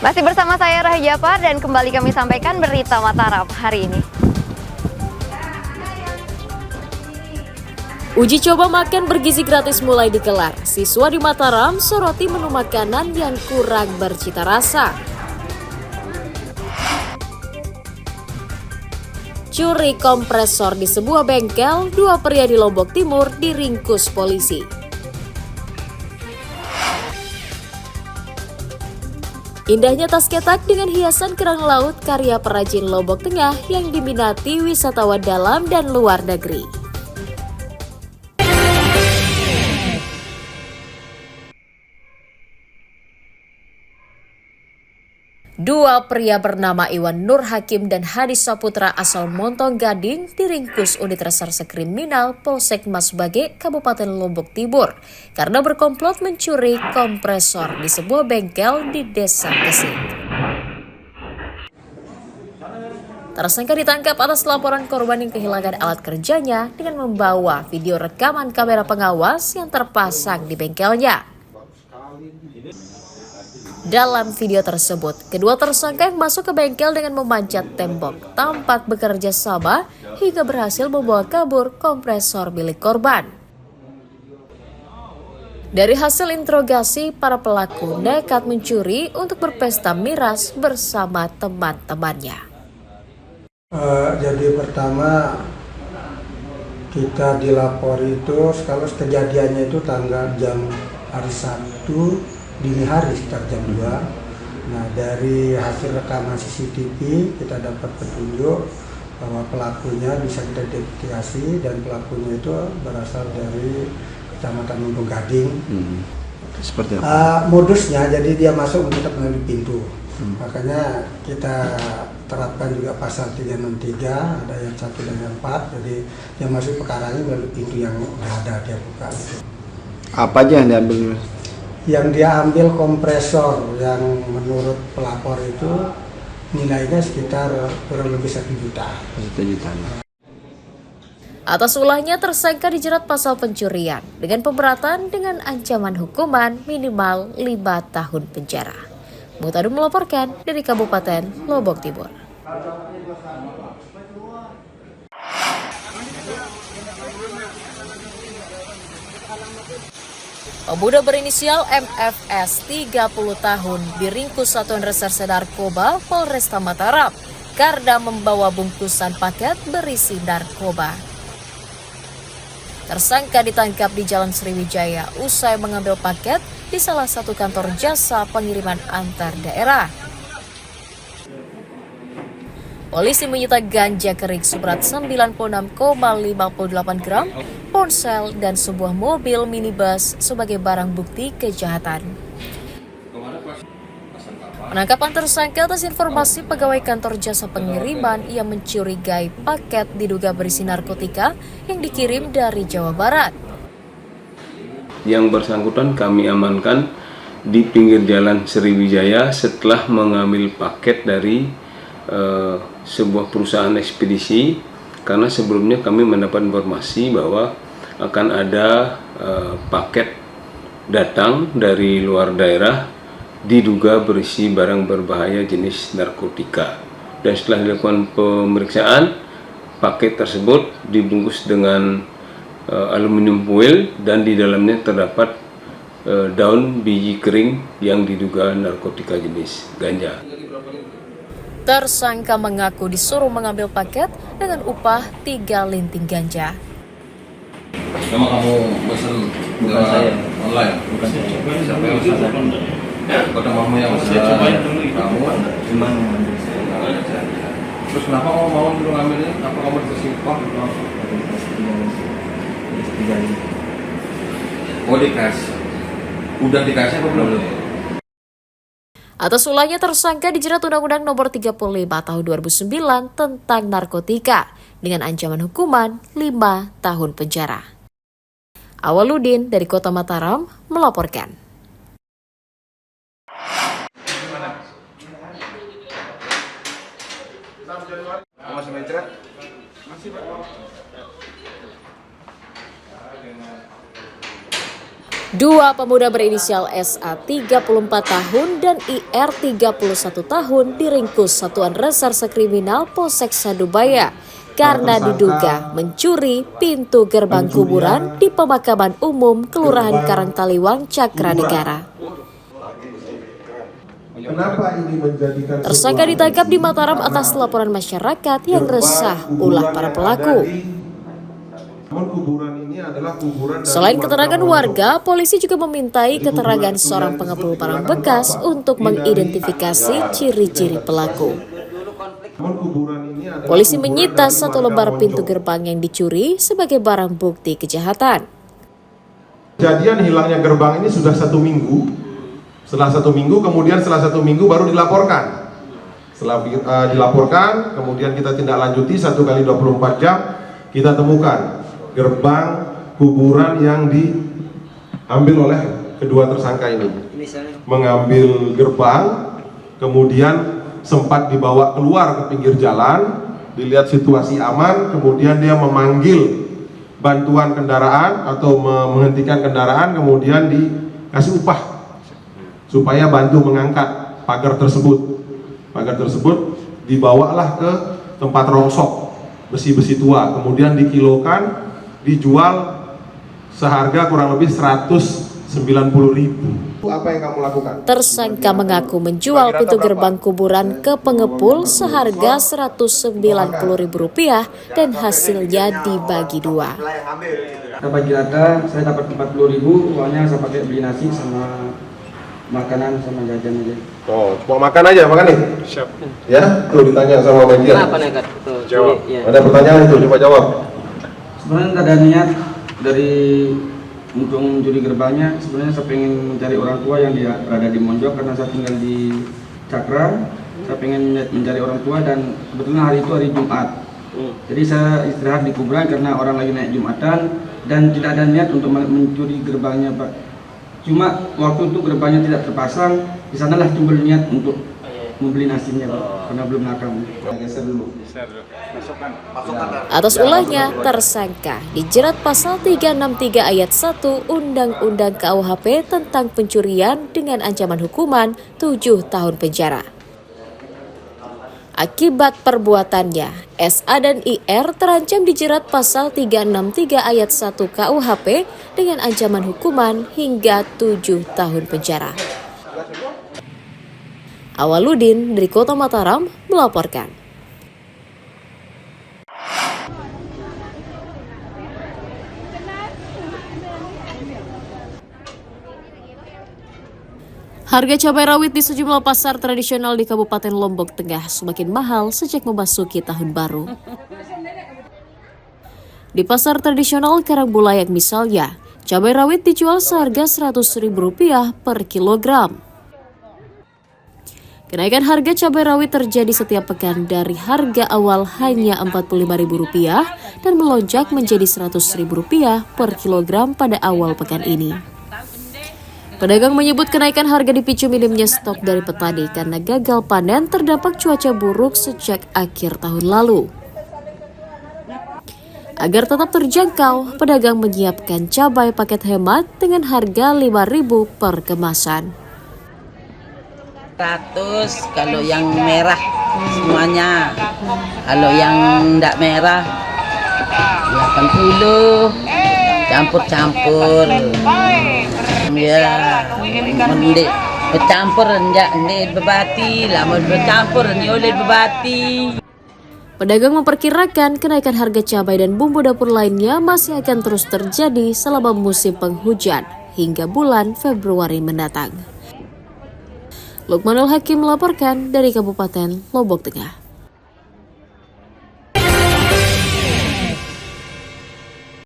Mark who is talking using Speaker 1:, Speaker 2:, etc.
Speaker 1: Masih bersama saya Rahel Japar dan kembali kami sampaikan berita Mataram hari ini.
Speaker 2: Uji coba makan bergizi gratis mulai digelar. Siswa di Mataram soroti menu makanan yang kurang bercita rasa. Curi kompresor di sebuah bengkel, dua pria di Lombok Timur diringkus polisi. Indahnya tas ketak dengan hiasan kerang laut karya perajin Lombok Tengah yang diminati wisatawan dalam dan luar negeri. Dua pria bernama Iwan Nur Hakim dan Hadi Saputra asal Montong Gading diringkus unit reserse kriminal Polsek Masbage, Kabupaten Lombok Timur karena berkomplot mencuri kompresor di sebuah bengkel di Desa Kesik. Tersangka ditangkap atas laporan korban yang kehilangan alat kerjanya dengan membawa video rekaman kamera pengawas yang terpasang di bengkelnya. Dalam video tersebut, kedua tersangka yang masuk ke bengkel dengan memanjat tembok tampak bekerja sama hingga berhasil membawa kabur kompresor milik korban. Dari hasil interogasi, para pelaku nekat mencuri untuk berpesta miras bersama teman-temannya.
Speaker 3: Jadi pertama kita dilapor itu, kalau kejadiannya itu tanggal hari Sabtu dini hari sekitar jam 2. Nah, dari hasil rekaman CCTV kita dapat petunjuk bahwa pelakunya bisa kita identifikasi dan pelakunya itu berasal dari Kecamatan Montong Gading.
Speaker 4: Seperti apa?
Speaker 3: Modusnya jadi dia masuk tetap melalui pintu. Makanya kita terapkan juga pasal 363 ada yang 1 dan yang 4. Jadi yang masuk perkaranya melalui pintu yang ada dia buka itu.
Speaker 4: Apa aja yang diambil?
Speaker 3: Yang dia ambil kompresor yang menurut pelapor itu nilainya sekitar kurang lebih 1 juta.
Speaker 4: 1 juta.
Speaker 2: Atas ulahnya tersangka dijerat pasal pencurian dengan pemberatan dengan ancaman hukuman minimal 5 tahun penjara. Mutadu melaporkan dari Kabupaten Lombok Timur. Pemuda berinisial MFS 30 tahun diringkus Satuan Reserse Narkoba Polresta Mataram karena membawa bungkusan paket berisi narkoba. Tersangka ditangkap di Jalan Sriwijaya usai mengambil paket di salah satu kantor jasa pengiriman antar daerah. Polisi menyita ganja kering seberat 96,58 gram, ponsel, dan sebuah mobil minibus sebagai barang bukti kejahatan. Penangkapan tersangka atas informasi pegawai kantor jasa pengiriman yang mencurigai paket diduga berisi narkotika yang dikirim dari Jawa Barat.
Speaker 5: Yang bersangkutan kami amankan di pinggir Jalan Sriwijaya setelah mengambil paket dari sebuah perusahaan ekspedisi, karena sebelumnya kami mendapat informasi bahwa akan ada paket datang dari luar daerah diduga berisi barang berbahaya jenis narkotika, dan setelah dilakukan pemeriksaan paket tersebut dibungkus dengan aluminium foil dan di dalamnya terdapat daun biji kering yang diduga narkotika jenis ganja.
Speaker 2: Tersangka mengaku disuruh mengambil paket dengan upah 3 linting ganja.
Speaker 6: Memang kamu pesan saya online? Bukan saya. Siapa yang pesan? Kota kamu yang pesan? Kamu? Cuma ngambil saya. Terus kenapa kamu mau dulu ngambilnya? Apa kamu dikasih upah? Oh, dikasih. Udah dikasih apa belum?
Speaker 2: Atas ulahnya tersangka dijerat Undang-Undang Nomor 35 Tahun 2009 tentang narkotika dengan ancaman hukuman 5 tahun penjara. Awaludin dari Kota Mataram melaporkan.
Speaker 6: Masih mencret? Masih, Pak.
Speaker 2: Dua pemuda berinisial SA 34 tahun dan IR 31 tahun diringkus Satuan Reserse Kriminal Polsek Sadubaya karena diduga mencuri pintu gerbang kuburan di pemakaman umum Kelurahan Karangtaliwang, Cakranegara. Tersangka ditangkap di Mataram atas laporan masyarakat yang resah ulah para pelaku. Selain keterangan warga, polisi juga memintai keterangan seorang pengepul barang bekas untuk mengidentifikasi ciri-ciri pelaku. Polisi menyita 1 lembar pintu gerbang yang dicuri sebagai barang bukti kejahatan.
Speaker 7: Kejadian hilangnya gerbang ini sudah 1 minggu. Setelah 1 minggu, kemudian setelah 1 minggu baru dilaporkan. Setelah dilaporkan, kemudian kita tindak lanjuti 1 kali 24 jam, kita temukan gerbang kuburan yang diambil oleh kedua tersangka ini. Mengambil gerbang, kemudian sempat dibawa keluar ke pinggir jalan, dilihat situasi aman, kemudian dia memanggil bantuan kendaraan atau menghentikan kendaraan, kemudian dikasih upah supaya bantu mengangkat pagar tersebut. Pagar tersebut dibawalah ke tempat rongsok besi-besi tua, kemudian dikilokan, dijual seharga kurang lebih 190.000. Apa yang kamu lakukan?
Speaker 2: Tersangka mengaku menjual pintu gerbang kuburan ke pengepul seharga Rp190.000 dan hasilnya dibagi 2.
Speaker 8: Kita bagi rata, saya dapat 40.000, uangnya saya pakai beli nasi sama makanan sama jajan aja.
Speaker 7: Oh, cuma makan aja, makan nih? Siap. Ya, tuh ditanya sama media.
Speaker 8: Kenapa nekat?
Speaker 7: Jawab. Ya. Ada pertanyaan itu, coba jawab.
Speaker 8: Sebenarnya tidak ada niat dari untuk mencuri gerbangnya. Sebenarnya saya pengen mencari orang tua yang dia berada di Monjok karena saya tinggal di Cakra. Saya pengen mencari orang tua dan kebetulan hari itu hari Jumat. Jadi saya istirahat di kuburan karena orang lagi naik Jumatan dan tidak ada niat untuk mencuri gerbangnya, Pak. Cuma waktu itu gerbangnya tidak terpasang, di sanalah timbul niat untuk membeli nasinya, Pak, karena belum nakam.
Speaker 2: Atas ulahnya, tersangka dijerat pasal 363 ayat 1 Undang-Undang KUHP tentang pencurian dengan ancaman hukuman 7 tahun penjara. Akibat perbuatannya, SA dan IR terancam dijerat pasal 363 ayat 1 KUHP dengan ancaman hukuman hingga 7 tahun penjara. Awaludin dari Kota Mataram melaporkan. Harga cabai rawit di sejumlah pasar tradisional di Kabupaten Lombok Tengah semakin mahal sejak memasuki tahun baru. Di pasar tradisional Karangbulayak misalnya, cabai rawit dijual seharga Rp100.000 per kilogram. Kenaikan harga cabai rawit terjadi setiap pekan dari harga awal hanya Rp45.000 dan melonjak menjadi Rp100.000 per kilogram pada awal pekan ini. Pedagang menyebut kenaikan harga dipicu minimnya stok dari petani karena gagal panen terdampak cuaca buruk sejak akhir tahun lalu. Agar tetap terjangkau, pedagang menyiapkan cabai paket hemat dengan harga Rp5.000 per kemasan.
Speaker 9: 100 kalau yang merah semuanya, kalau yang tidak merah 80, campur-campur. Ya, mendek bercampur enggak bebati, lama bercampur ni oleh bebati.
Speaker 2: Pedagang memperkirakan kenaikan harga cabai dan bumbu dapur lainnya masih akan terus terjadi selama musim penghujan hingga bulan Februari mendatang. Lukmanul Hakim melaporkan dari Kabupaten Lombok Tengah.